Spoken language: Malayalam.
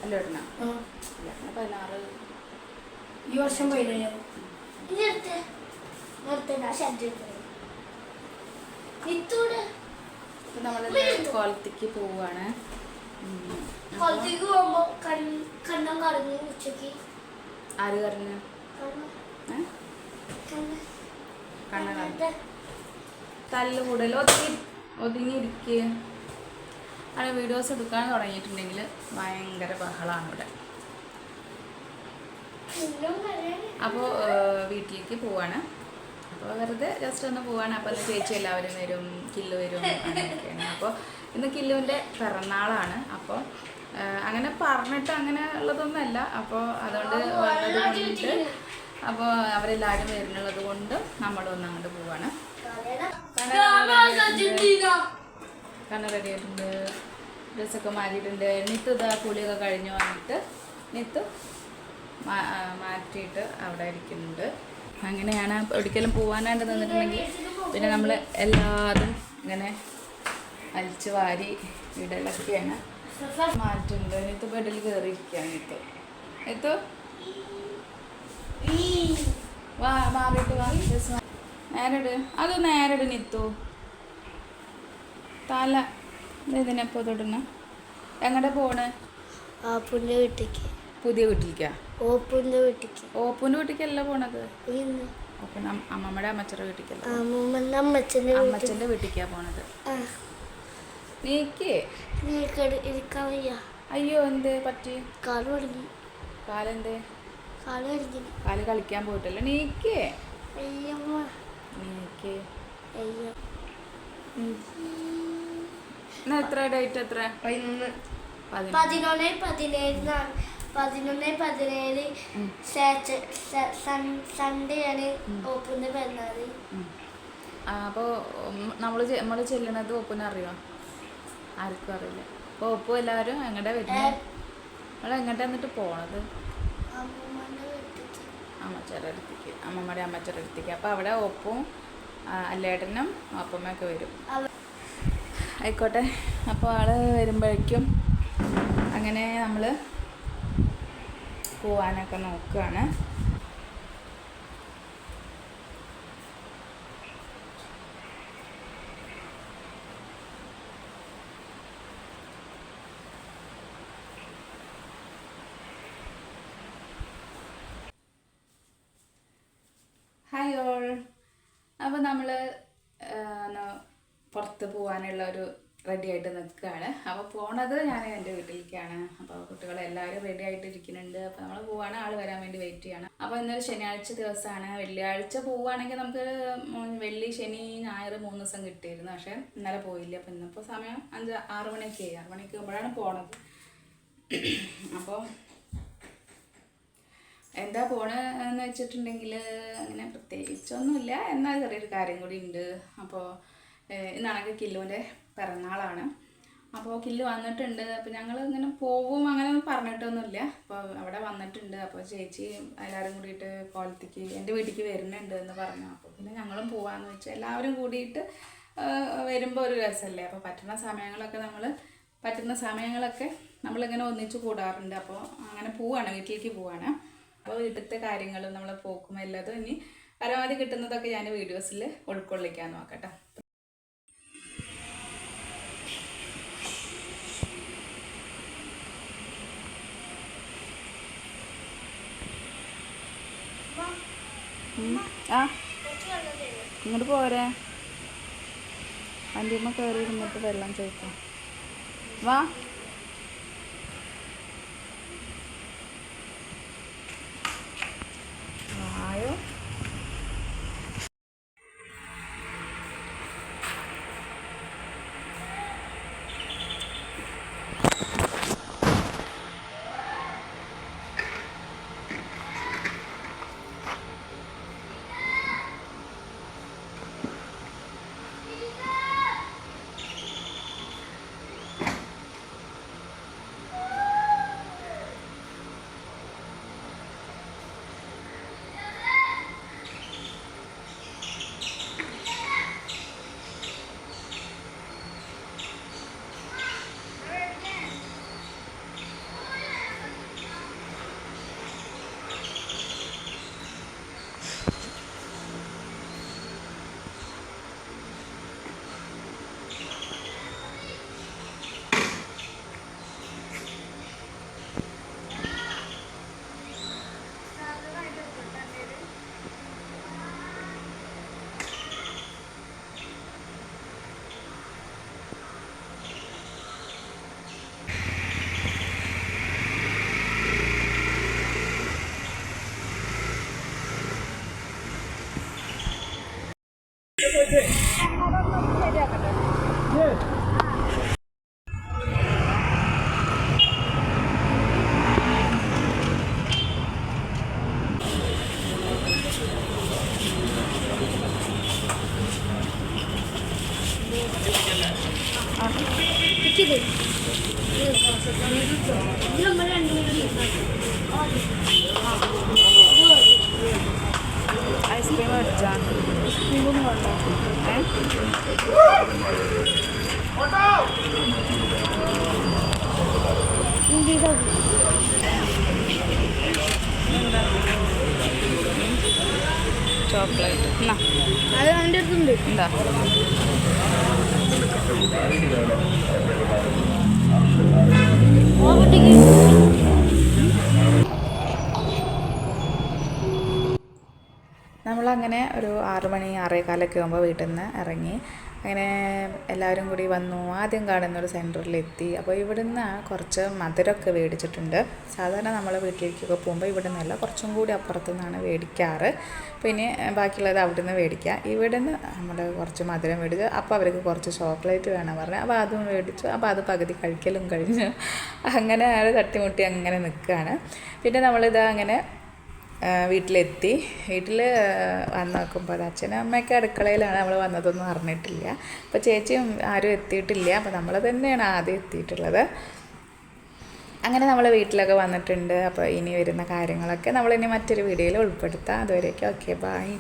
അല്ലേട്ടനാ 16 ഈ വർഷം 17 കൊളത്തേക്ക് പോവാണ്. ആര് പറഞ്ഞു? തല്ല് കൂടുതൽ ഒതുങ്ങിയിരിക്കുക. അങ്ങനെ വീഡിയോസ് എടുക്കാൻ തുടങ്ങിയിട്ടുണ്ടെങ്കിൽ ഭയങ്കര ബഹളമാണ് ഇവിടെ. അപ്പോൾ വീട്ടിലേക്ക് പോവാണ്. അപ്പോൾ വെറുതെ ജസ്റ്റ് ഒന്ന് പോവാണ്. അപ്പോൾ ഇന്ന് ചേച്ചി എല്ലാവരും വരും, കില്ലു വരും, അങ്ങനെയൊക്കെയാണ്. അപ്പോൾ ഇന്ന് കില്ലുവിൻ്റെ പിറന്നാളാണ്. അപ്പോൾ അങ്ങനെ പറഞ്ഞിട്ട് അങ്ങനെ ഉള്ളതൊന്നുമല്ല. അപ്പോൾ അതുകൊണ്ട് വന്നത് കൊണ്ട് അപ്പോൾ അവരെല്ലാവരും വരുന്നുള്ളത് കൊണ്ട് നമ്മളൊന്ന് അങ്ങോട്ട് പോവാണ്. കാരണം റെഡി ആയിട്ടുണ്ട്, ഡ്രസ്സൊക്കെ മാറ്റിയിട്ടുണ്ട്. നിത്ത് ഇതാ കുളിയൊക്കെ കഴിഞ്ഞ് വന്നിട്ട് നിത്ത് മാറ്റിയിട്ട് അവിടെ ഇരിക്കുന്നുണ്ട്. അങ്ങനെയാണ്. ഒരിക്കലും പോകാനായിട്ട് നിന്നിട്ടുണ്ടെങ്കിൽ പിന്നെ നമ്മൾ എല്ലാതും ഇങ്ങനെ അലിച്ച് വാരി ഇടലൊക്കെയാണ്. മാറ്റുണ്ട്. നിത്ത് ബെഡിൽ കയറിയിരിക്കുകയാണ്. നിത്ത് വാ, മാറിയിട്ട് വാ, നേരിട്. അത് നേരിട് നിത്തു. തല ഇതിനെപ്പോ തൊടണ എങ്ങടെ പോണ്? ആപ്പുന്റെ വീട്ടിലേക്ക്. പുതിയ വീട്ടിലേക്കാ? ഓപ്പുന്റെ വീട്ടിലേക്ക്. ഓപ്പുന്റെ വീട്ടിലേക്കല്ല പോണത്, അമ്മമ്മയുടെ അമ്മച്ചയുടെ വീട്ടിലേക്കല്ല, അമ്മച്ചന്റെ വീട്ടിലേക്കാ പോണത്. നീക്കേ ഇരിക്കാൻ വയ്യ. അയ്യോ, എന്തേ പറ്റി? കാലെന്തേ? കാല് കളിക്കാൻ പോയിട്ടല്ല. നീക്കേ നീക്കേ. എത്ര ഡേറ്റ്? എത്ര? 11/17 സൺഡേ ആണ് ഓപ്പുന്റെ പിറന്നാള്. അപ്പോൾ നമ്മള് ചെല്ലണത് ഓപ്പുനെ അറിയോ? ആർക്കും അറിയില്ല. അപ്പോൾ ഓപ്പു എല്ലാവരും എങ്ങടെ വരുന്നത്? നമ്മൾ എങ്ങോട്ടാ എന്നിട്ട് പോണത്? അമ്മമ്മയുടെ അമ്മച്ചയുടെ അടുത്തേക്ക്. അപ്പോൾ അവിടെ ഓപ്പും അല്ലേട്ടനും അപ്പമ്മയൊക്കെ വരും. ആയിക്കോട്ടെ. അപ്പോൾ ആള് വരുമ്പോഴേക്കും അങ്ങനെ നമ്മൾ പോവാനൊക്കെ നോക്കുകയാണ്. Hi all. അപ്പോൾ നമ്മൾ പുറത്ത് പോകാനുള്ള ഒരു റെഡി ആയിട്ട് നിൽക്കുകയാണ്. അപ്പോൾ പോണത് ഞാൻ എൻ്റെ വീട്ടിലേക്കാണ്. അപ്പോൾ കുട്ടികളെല്ലാവരും റെഡി ആയിട്ട് ഇരിക്കുന്നുണ്ട്. അപ്പോൾ നമ്മൾ പോവാണ്. ആൾ വരാൻ വേണ്ടി വെയിറ്റ് ചെയ്യണം. അപ്പോൾ ഇന്നൊരു ശനിയാഴ്ച ദിവസമാണ്. വെള്ളിയാഴ്ച പോവുകയാണെങ്കിൽ നമുക്ക് വെള്ളി, ശനി, ഞായർ 3 ദിവസം കിട്ടിയിരുന്നു. പക്ഷേ ഇന്നലെ പോയില്ല. അപ്പോൾ ഇന്നിപ്പോൾ സമയം 6 മണിയൊക്കെ ആയി. 6 മണിക്ക് ആകുമ്പോഴാണ് പോണത്. അപ്പോൾ എന്താ പോണെന്ന് വെച്ചിട്ടുണ്ടെങ്കിൽ അങ്ങനെ പ്രത്യേകിച്ചൊന്നുമില്ല. എന്നാൽ ചെറിയൊരു കാര്യം കൂടി ഉണ്ട്. അപ്പോൾ ഇന്നാണെങ്കിൽ കില്ലുവിൻ്റെ പിറന്നാളാണ്. അപ്പോൾ കില്ലു വന്നിട്ടുണ്ട്. അപ്പോൾ ഞങ്ങൾ ഇങ്ങനെ പോവും അങ്ങനെ ഒന്നും പറഞ്ഞിട്ടൊന്നുമില്ല. അപ്പോൾ അവിടെ വന്നിട്ടുണ്ട്. അപ്പോൾ ചേച്ചി എല്ലാവരും കൂടിയിട്ട് കോളത്തേക്ക് എൻ്റെ വീട്ടിലേക്ക് വരുന്നുണ്ട് എന്ന് പറഞ്ഞു. അപ്പോൾ പിന്നെ ഞങ്ങളും പോവാമെന്ന് വെച്ചാൽ എല്ലാവരും കൂടിയിട്ട് വരുമ്പോൾ ഒരു രസമല്ലേ. അപ്പോൾ പറ്റുന്ന സമയങ്ങളൊക്കെ നമ്മളിങ്ങനെ ഒന്നിച്ച് കൂടാറുണ്ട്. അപ്പോൾ അങ്ങനെ പോവാണ്, വീട്ടിലേക്ക് പോവാണ്. അപ്പോൾ വീട്ടിലത്തെ കാര്യങ്ങളും നമ്മൾ പോക്കും എല്ലാതും ഇനി പരമാവധി കിട്ടുന്നതൊക്കെ ഞാൻ വീഡിയോസിൽ ഉൾക്കൊള്ളിക്കാൻ നോക്കട്ടെ. ഇങ്ങോട്ട് പോരെ, വണ്ടിയമ്മ കയറി ഇരുന്നിട്ട് വെള്ളം ചോദിക്കാം. വാ. ആയോ? ഐസ്ക്രീം മേടിച്ചാ ചോക്ലേറ്റ് എന്നാ അത് അവൻ്റെ അടുത്തുണ്ട്. എന്താ ആ കുട്ടിക്ക് നമ്മളങ്ങനെ ഒരു 6 മണി 6:15 ആകുമ്പോൾ വീട്ടിൽ നിന്ന് ഇറങ്ങി. അങ്ങനെ എല്ലാവരും കൂടി വന്നു. ആദ്യം കാണുന്നൊരു സെൻറ്ററിലെത്തി. അപ്പോൾ ഇവിടുന്ന് കുറച്ച് മധുരമൊക്കെ മേടിച്ചിട്ടുണ്ട്. സാധാരണ നമ്മൾ വീട്ടിലേക്കൊക്കെ പോകുമ്പോൾ ഇവിടെ നിന്നല്ല, കുറച്ചും കൂടി അപ്പുറത്തു നിന്നാണ് മേടിക്കാറ്. പിന്നെ ബാക്കിയുള്ളത് അവിടെ നിന്ന് മേടിക്കുക. ഇവിടുന്ന് നമ്മൾ കുറച്ച് മധുരം മേടിച്ചു. അപ്പോൾ അവർക്ക് കുറച്ച് ചോക്ലേറ്റ് വേണം പറഞ്ഞു. അപ്പോൾ അതും മേടിച്ചു. അപ്പോൾ അത് പകുതി കഴിക്കലും കഴിഞ്ഞു. അങ്ങനെ അയാൾ തട്ടിമുട്ടി അങ്ങനെ നിൽക്കുകയാണ്. പിന്നെ നമ്മളിതാ അങ്ങനെ വീട്ടിലെത്തി. വീട്ടിൽ വന്ന് നോക്കുമ്പോൾ അച്ഛനും അമ്മയൊക്കെ അടുക്കളയിലാണ്. നമ്മൾ വന്നതൊന്നും അറിഞ്ഞിട്ടില്ല. അപ്പോൾ ചേച്ചിയും ആരും എത്തിയിട്ടില്ല. അപ്പോൾ നമ്മൾ തന്നെയാണ് ആദ്യം എത്തിയിട്ടുള്ളത്. അങ്ങനെ നമ്മൾ വീട്ടിലൊക്കെ വന്നിട്ടുണ്ട്. അപ്പോൾ ഇനി വരുന്ന കാര്യങ്ങളൊക്കെ നമ്മളിനി മറ്റൊരു വീഡിയോയിൽ ഉൾപ്പെടുത്താം. അതുവരെയൊക്കെ ഓക്കെ, ബൈ.